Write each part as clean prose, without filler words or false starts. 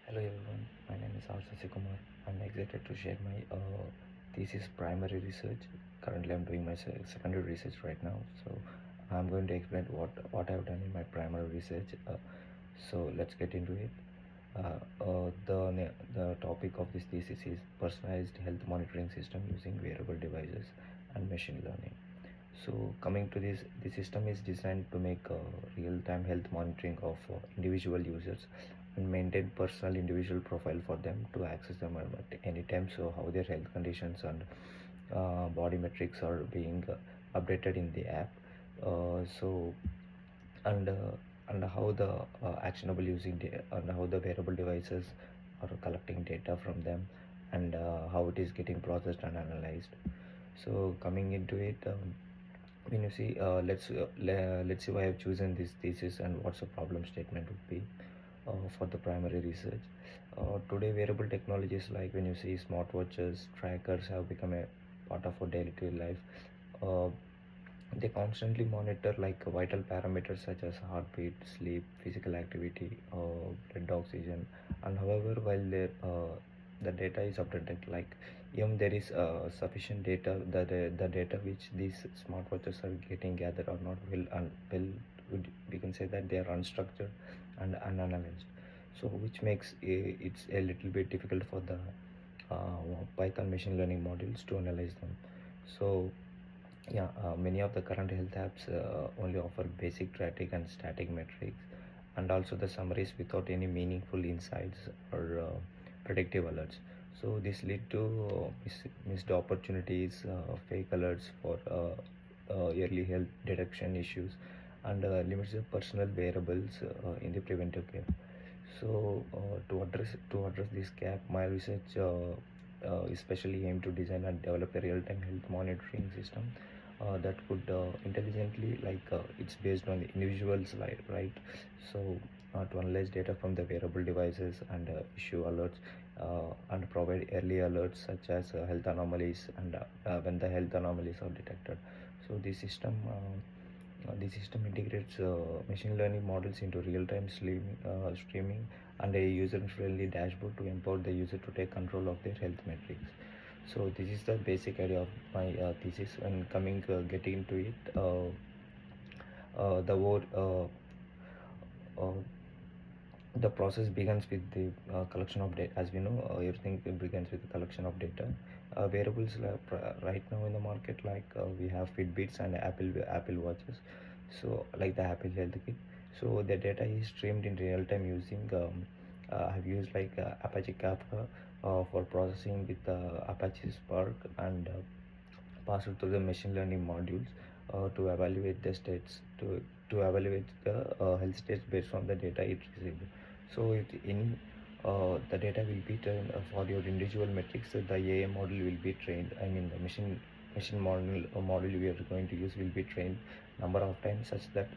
Hello everyone, my name is R. Kumar. I'm excited to share my thesis primary research. Currently I'm doing my secondary research right now. So I'm going to explain what I've done in my primary research. So let's get into it. The topic of this thesis is personalized health monitoring system using wearable devices and machine learning. So coming to this, the system is designed to make real-time health monitoring of individual users and maintain personal individual profile for them to access them at any time. So how their health conditions and body metrics are being updated in the app. So and how the actionable using and how the wearable devices are collecting data from them, and how it is getting processed and analyzed. So coming into it, when you see let's see why I've chosen this thesis and what's the problem statement would be for the primary research. Today wearable technologies like when you see smartwatches, trackers have become a part of our daily life. uh, they constantly monitor like vital parameters such as heartbeat, sleep, physical activity, blood oxygen, and however while the data is updated, like even there is sufficient data, the data which these smartwatches are getting gathered are not we can say that they are unstructured and unanalyzed. So which makes it's a little bit difficult for the Python machine learning models to analyze them. So yeah, many of the current health apps only offer basic static and static metrics, and also the summaries without any meaningful insights or predictive alerts. So this lead to missed opportunities, fake alerts for early health detection issues, and limits the personal variables in the preventive care. So to address this gap, my research especially aim to design and develop a real-time health monitoring system that could intelligently, like it's based on the individual's life, right? So to analyze data from the wearable devices and issue alerts and provide early alerts such as health anomalies and when the health anomalies are detected. So the system integrates machine learning models into real-time streaming and a user-friendly dashboard to empower the user to take control of their health metrics. So this is the basic idea of my thesis. And coming getting into it, the word uh, the process begins with the collection of data. As we know, everything begins with the collection of data. Wearables right now in the market, like we have Fitbits and Apple Watches. So like the Apple Health Kit. So the data is streamed in real time using. I've used like Apache Kafka for processing with Apache Spark, and pass it through the machine learning modules to evaluate the states to evaluate the health states based on the data it received. So if any the data will be trained for your individual metrics. The AI model will be trained. I mean the machine model we are going to use will be trained number of times such that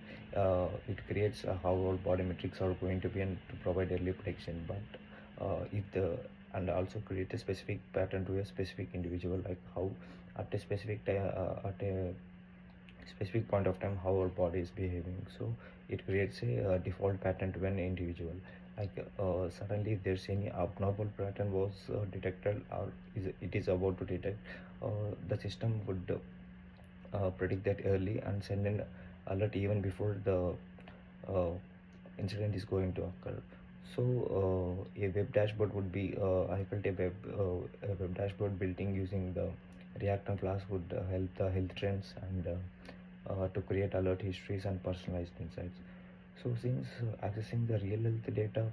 it creates how all body metrics are going to be and to provide early prediction. But if the and also create a specific pattern to a specific individual, like how at a at a specific point of time how our body is behaving. So it creates a default pattern to an individual. Like suddenly if there's any abnormal pattern was detected or it is about to detect, the system would predict that early and send an alert even before the uh, incident is going to occur. So a web dashboard would be I felt a web dashboard building using the React class would help the health trends and to create alert histories and personalized insights. So since accessing the real health data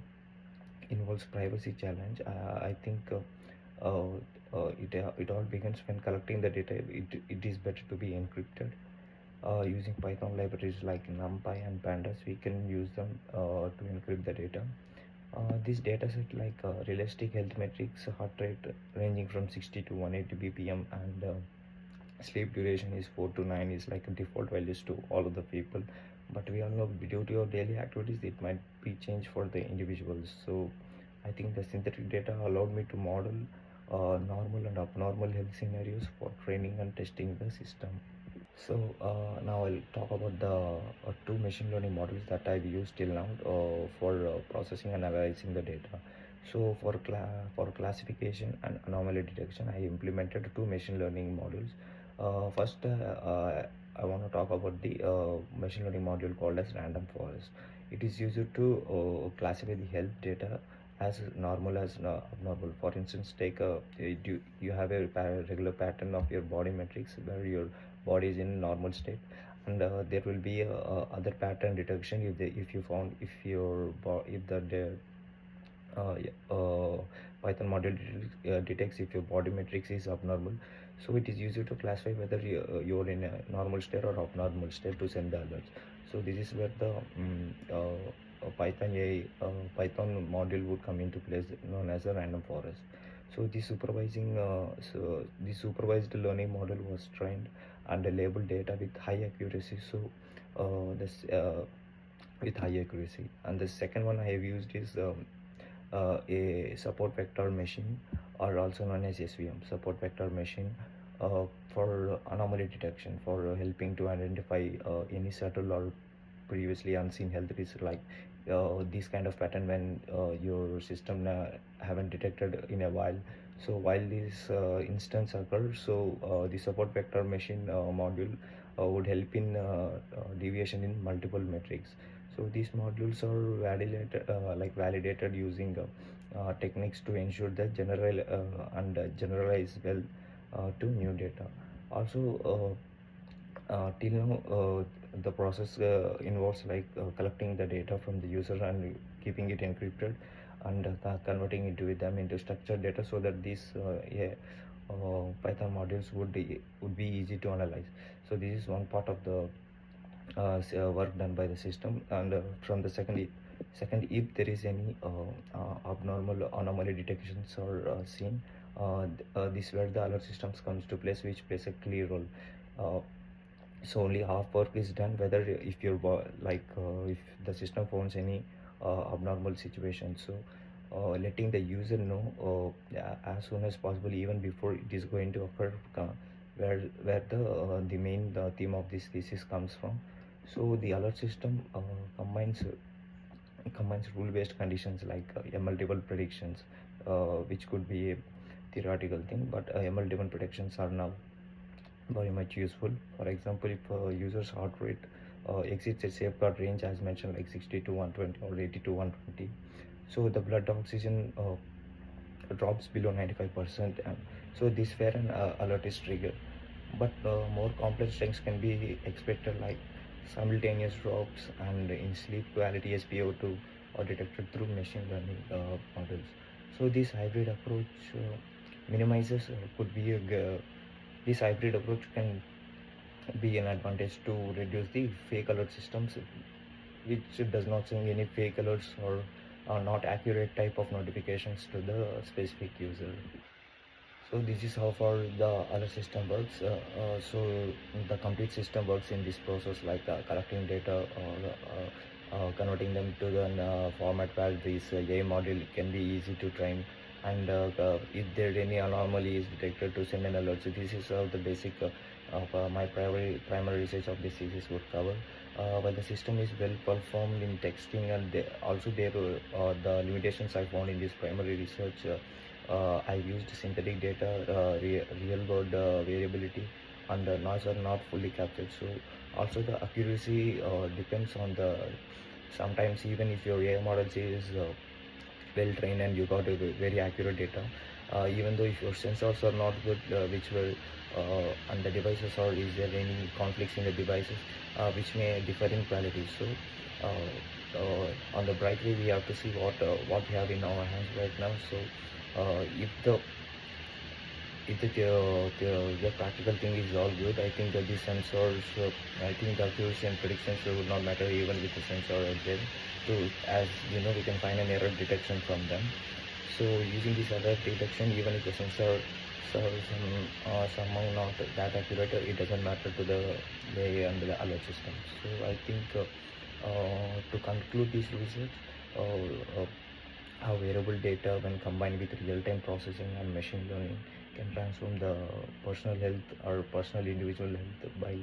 involves privacy challenge, I think it all begins when collecting the data. It is better to be encrypted using Python libraries like NumPy and Pandas. We can use them to encrypt the data. This dataset like realistic health metrics, heart rate ranging from 60 to 180 bpm, and sleep duration is 4 to 9 is like a default values to all of the people. But we all know due to your daily activities it might be changed for the individuals. So I think the synthetic data allowed me to model normal and abnormal health scenarios for training and testing the system. So now I'll talk about the two machine learning models that I've used till now for processing and analyzing the data. So for classification and anomaly detection, I implemented two machine learning modules. First, I want to talk about the machine learning module called as random forest. It is used to classify the health data as normal as abnormal. For instance, take you have a regular pattern of your body metrics where your body is in normal state, and there will be other pattern detection if you found if your if the Python module detects if your body matrix is abnormal. So it is used to classify whether you're in a normal state or abnormal state to send the alerts. So this is where the Python Python module would come into place, known as a random forest. So the supervised learning model was trained and labeled data with high accuracy. So this with high accuracy. And the second one I have used is a support vector machine, or also known as SVM, support vector machine, for anomaly detection, for helping to identify any subtle or previously unseen health risk, like this kind of pattern when your system haven't detected in a while. So while this instance occurs, so the support vector machine module would help in deviation in multiple metrics. So these modules are validated using techniques to ensure that and generalize well to new data. Also, till now, the process involves collecting the data from the user and keeping it encrypted, and converting them into structured data, so that these Python modules would be easy to analyze. So this is one part of the work done by the system. And from the second, if there is any abnormal anomaly detections are seen, this where the alert systems comes to place, which plays a clear role. uh, so only half work is done, whether if if the system finds any abnormal situation. So letting the user know as soon as possible, even before it is going to occur, where the main theme of this thesis comes from. So the alert system combines rule-based conditions like ML-driven predictions, which could be a theoretical thing, but ML-driven predictions are now very much useful. For example, if a user's heart rate exceeds a safeguard range, as mentioned, like 60 to 120 or 80 to 120, so the blood oxygen drops below 95%, and so this where an alert is triggered. But more complex things can be expected, like simultaneous drops and in sleep quality SpO2 are detected through machine learning models. So minimizes could be this hybrid approach can be an advantage to reduce the fake alert systems, which does not send any fake alerts or not accurate type of notifications to the specific user. So this is how far the alert system works. So the complete system works in this process, like collecting data or converting them to the format where this AI model can be easy to train, and if there any anomaly is detected, to send an alert. So this is how the basic of my primary research of this thesis would cover. While the system is well performed in texting, and also there the limitations I found in this primary research. I've used synthetic data, real world variability, and the noise are not fully captured. So also the accuracy depends on the, sometimes even if your AI model is well trained and you got a very accurate data, even though if your sensors are not good, which will and the devices, or is there any conflicts in the devices which may differ in quality. So on the bright way, we have to see what we have in our hands right now. So if the practical thing is all good, I think that the sensors, I think the accuracy and predictions would not matter even with the sensor out there. To, as you know, we can find an error detection from them. So using this error detection, even if the sensor somehow not that accurate, it doesn't matter to the way and the alert system. So I think to conclude this research, uh, uh, how wearable data, when combined with real-time processing and machine learning, can transform the personal health or personal individual health by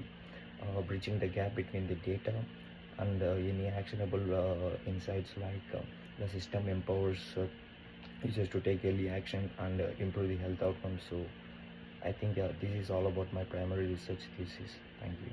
bridging the gap between the data and any actionable insights. Like the system empowers users to take early action and improve the health outcomes. So I think this is all about my primary research thesis. Thank you.